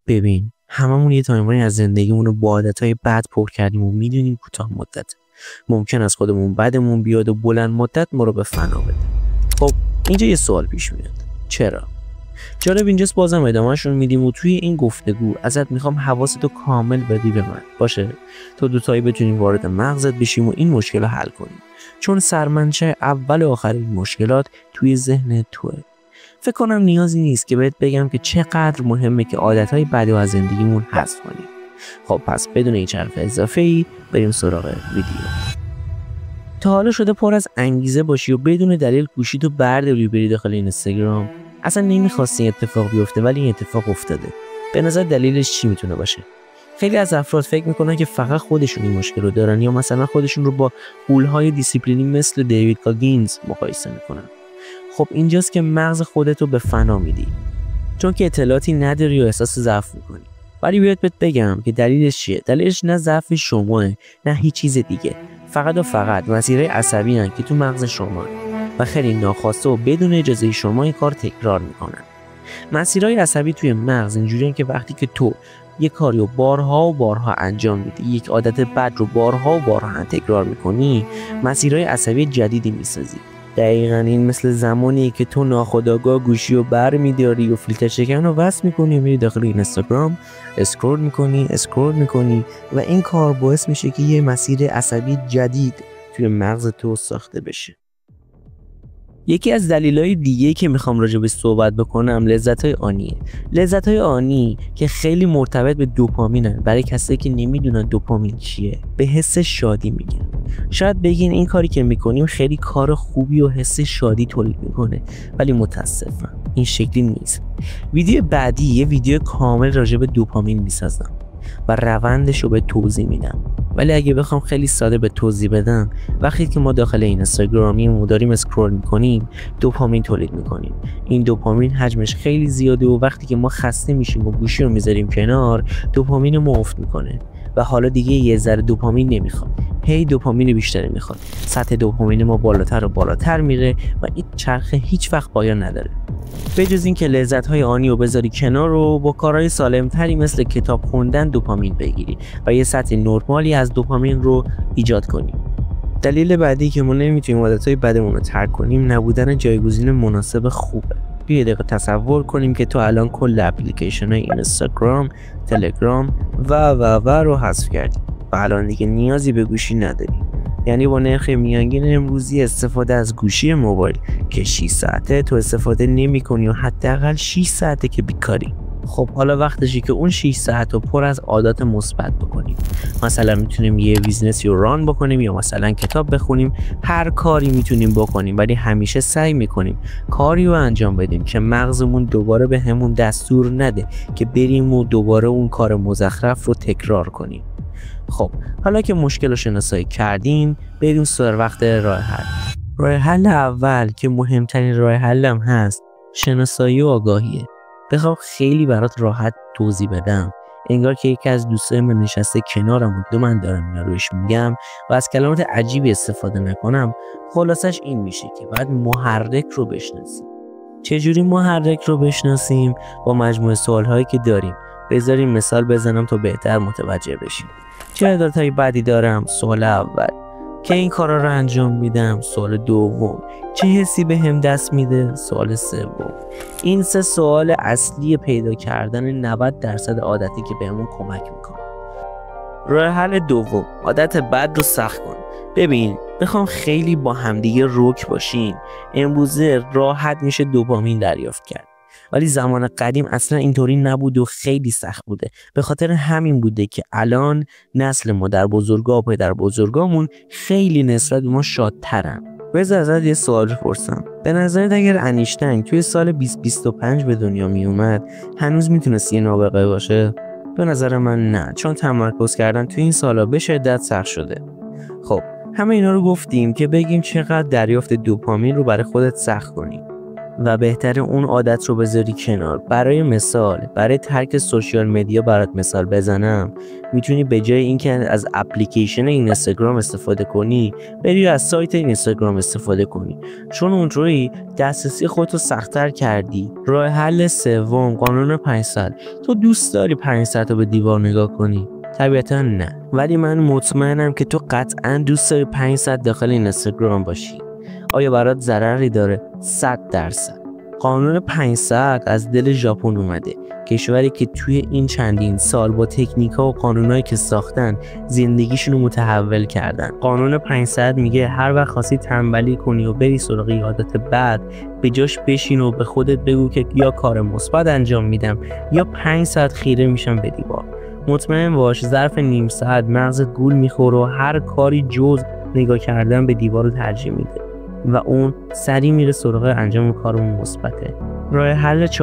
ببین هممون یه تایمایی از زندگیمون رو با عادتهای بد پر کردیم و میدونیم کوتاه مدت ممکن از خودمون بدمون بیاد و بلند مدت ما رو به فنا بده. خب اینجا یه سوال پیش میاد، چرا؟ جالب اینجاست بازم ادامه‌شون میدیم و توی این گفتگو ازت میخوام حواستو کامل بدی به من باشه تا دوتایی بتونیم وارد مغزت بشیم و این مشکل رو حل کنیم، چون سرمنشه اول و آخر این مشکلات توی ذهن توه. فکر کنم نیازی نیست که بهت بگم که چقدر مهمه که عادتهای بدی از زندگیمون حذف کنیم. خب پس بدون هیچ حرف اضافه‌ای بریم سراغ ویدیو. تا حالا شده پر از انگیزه باشی و بدون دلیل گوشیتو برداری و بری داخل اینستاگرام؟ اصلا نمیخواستی این اتفاق بیفته ولی این اتفاق افتاده. به نظر دلیلش چی میتونه باشه؟ خیلی از افراد فکر میکنن که فقط خودشون این مشکل رو دارن یا مثلا خودشون رو با غول‌های دیسیپلینی مثل دیوید کاگینز مقایسه میکنن. خب اینجاست که مغز خودتو به فنا میدی، چون که اطلاعاتی نداری و احساس ضعف میکنی. ولی بیاد بهت بگم که دلیلش چیه؟ دلیلش نه ضعف شماه، نه هیچ چیز دیگه. فقط و فقط مسیرهای عصبی هستن که تو مغز شما و خیلی ناخواسته و بدون اجازه شما این کار تکرار میکنن. مسیرهای عصبی توی مغز اینجوریه که وقتی که تو یک کاری رو بارها و بارها انجام میدی، یک عادت بد رو بارها و بارها تکرار میکنی، مسیرهای عصبی جدیدی میسازی. دقیقاً این مثل زمانی که تو ناخودآگاه گوشی رو برمی‌داری و فیلتر شکن رو وصل می‌کنی و میری داخل اینستاگرام اسکرول می‌کنی و این کار باعث میشه که یه مسیر عصبی جدید توی مغز تو ساخته بشه. یکی از دلایل دیگه‌ای که میخوام راجع به صحبت بکنم لذت‌های آنیه. لذت‌های آنی که خیلی مرتبط به دوپامینن. برای کسایی که نمیدونن دوپامین چیه، به حس شادی میگن. شاید بگین این کاری که میکنیم خیلی کار خوبی و حس شادی تولید میکنه، ولی متاسفم این شکلی نیست. ویدیو بعدی یه ویدیو کامل راجع به دوپامین میسازم و روندش رو به توضیح میدم. ولی اگه بخوام خیلی ساده به توضیح بدم، وقتی که ما داخل اینستاگرامی و داریم اسکرول میکنیم دوپامین تولید میکنیم. این دوپامین حجمش خیلی زیاده و وقتی که ما خسته میشیم و گوشی رو میذاریم کنار، دوپامین ما افت میکنه و حالا دیگه یه ذره دوپامین نمیخواد، هی دوپامین بیشتری میخواد. سطح دوپامین ما بالاتر و بالاتر میره و این چرخه هیچ وقت پایان نداره. به جز این که لذت‌های آنی رو بذاری کنار و با کارهای سالم‌تری مثل کتاب خوندن دوپامین بگیری و یه سطح نرمالی از دوپامین رو ایجاد کنی. دلیل بعدی که ما نمیتونیم عادت‌های بدمون رو ترک کنیم نبودن جایگزین مناسب خوبه. یه دقیقه تصور کنیم که تو الان کل اپلیکیشن‌های اینستاگرام، تلگرام و رو حذف کردی و الان دیگه نیازی به گوشی نداری. یعنی با نرخ میانگین امروزی استفاده از گوشی موبایل که 6 ساعته تو استفاده نمی کنی و حداقل 6 ساعته که بیکاری. خب حالا وقتشه که اون 6 ساعت رو پر از عادات مثبت بکنیم. مثلا میتونیم یه بیزنسی رو ران بکنیم یا مثلا کتاب بخونیم. هر کاری میتونیم بکنیم، ولی همیشه سعی میکنیم کاری رو انجام بدیم که مغزمون دوباره به همون دستور نده که بریم و دوباره اون کار مزخرف رو تکرار کنیم. خب حالا که مشکل رو شناسایی کردین، بریم سراغ وقت راه حل. راه حل اول که مهمترین راه حلم هست شناسایی و آگاهیه. بخوام خیلی برات راحت توضیح بدم، انگار که یکی از دوستای من نشسته کنارم و من دارم اینا روش میگم و از کلمات عجیبی استفاده نکنم. خلاصش این میشه که باید محرک رو بشناسیم. چجوری محرک رو بشناسیم؟ با مجموعه سوالهایی که داریم. بذاریم مثال بزنم تا بهتر متوجه بشیم. چه عادتهای بدی دارم؟ سوال اول. که این کارا رو انجام میدم؟ سوال دوم. چه حسی به هم دست میده؟ سوال سوم. این 3 سوال اصلی پیدا کردن 90% عادتی که بهمون کمک میکنه. راه حل دوم، عادت بد رو سخت کن. ببین بخوام خیلی با همدیگه رک باشیم، امروزه راحت میشه دوپامین دریافت کرد، ولی زمان قدیم اصلا اینطوری نبود و خیلی سخت بوده. به خاطر همین بوده که الان نسل ما در بزرگا و پدر بزرگامون خیلی نسبت به ما شادترن. بذار ازت یه سوال بپرسم. به نظرت اگر انیشتین توی سال 2025 به دنیا می اومد هنوز میتونست یه نابغه باشه؟ به نظر من نه، چون تمرکز کردن توی این سالا به شدت سخت شده. خب همه اینا رو گفتیم که بگیم چقدر دریافت دوپامین رو برای خودت سخت کنی. و بهتره اون عادت رو بذاری کنار. برای مثال، برای ترک سوشیال مدیا برات مثال بزنم، میتونی به جای اینکه از اپلیکیشن اینستاگرام استفاده کنی، بری از سایت اینستاگرام استفاده کنی، چون اونجوری دسترسی خودتو سخت‌تر کردی. راه حل سوم، قانون 500. تو دوست داری 500 رو به دیوار نگاه کنی؟ طبیعتا نه، ولی من مطمئنم که تو قطعا دوست داری 500 داخل اینستاگرام باشی. آیا برات ضرری داره؟ 100%. قانون 500 از دل ژاپن اومده، کشوری که توی این چندین سال با تکنیک‌ها و قانونایی که ساختن زندگیشون رو متحول کردن. قانون 500 میگه هر وقت خواستی تنبلی کنی و بری سراغ عادت بد، به جاش بشین و به خودت بگو که یا کار مثبت انجام میدم یا 500 خیره میشم به دیوار. مطمئن باش ظرف نیم ساعت مغزت گول میخوره و هر کاری جز نگاه کردن به دیوار رو ترجیح میده و اون سریع میره سراغ انجام کار مثبته. راه حل 4،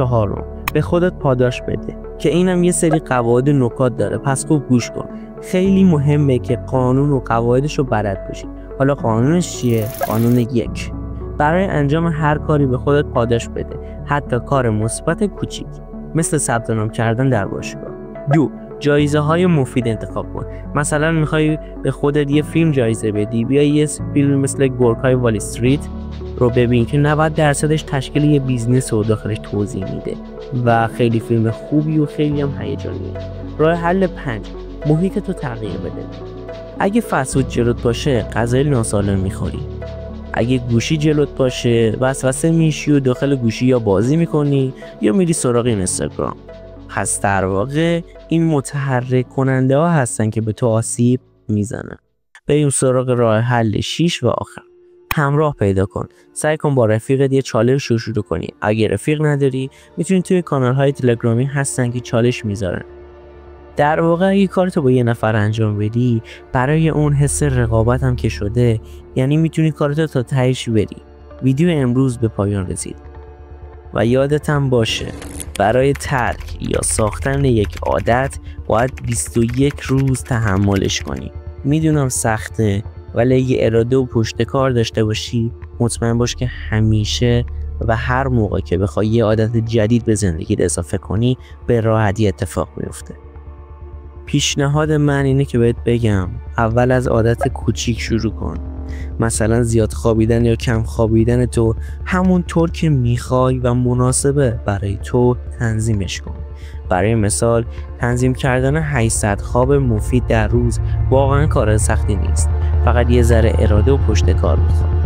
به خودت پاداش بده، که اینم یه سری قواعد و نکات داره، پس خوب گوش کن. خیلی مهمه که قانون و قواعدش رو بلد باشی. حالا قانونش چیه؟ قانون 1، برای انجام هر کاری به خودت پاداش بده، حتی کار مثبت کوچیک، مثل ثبت نام کردن در باشگاه. 2، جایزه های مفید انتخاب کن. مثلا میخوای به خودت یه فیلم جایزه بدی، بیا یه فیلم مثل گورکای وال استریت رو ببین که 90% تشکیل یه بیزنس رو داخلش توضیح میده و خیلی فیلم خوبی و خیلی هم هیجانیه. راه حل 5، محیط تو تغییر بده. اگه فسود جلوت باشه غذای ناسالم میخوری، اگه گوشی جلوت باشه وسوسه میشی و داخل گوشی یا بازی میکنی یا میری سراغ اینستاگرام. پس در واقع این متحرک کننده ها هستن که به تو آسیب میزنن. بریم سراغ راه حل 6 و آخر، همراه پیدا کن. سعی کن با رفیقت یه چالش رو شروع کنی. اگه رفیق نداری میتونی توی کانال های تلگرامی هستن که چالش میذارن. در واقع اگه کارتو با یه نفر انجام بدی، برای اون حس رقابت هم که شده، یعنی میتونی کارتو تا تهش بری. ویدیو امروز به پایان رسید و یادت هم باشه برای ترک یا ساختن یک عادت باید 21 روز تحملش کنی. میدونم سخته، ولی اگه اراده و پشت کار داشته باشی مطمئن باش که همیشه و هر موقع که بخوای یه عادت جدید به زندگیت اضافه کنی به راحتی اتفاق میفته. پیشنهاد من اینه که بهت بگم اول از عادت کوچیک شروع کن. مثلا زیاد خوابیدن یا کم خوابیدن تو همونطور که میخوای و مناسبه برای تو تنظیمش کن. برای مثال تنظیم کردن 800 خواب مفید در روز واقعا کار سختی نیست، فقط یه ذره اراده و پشت کار میخواد.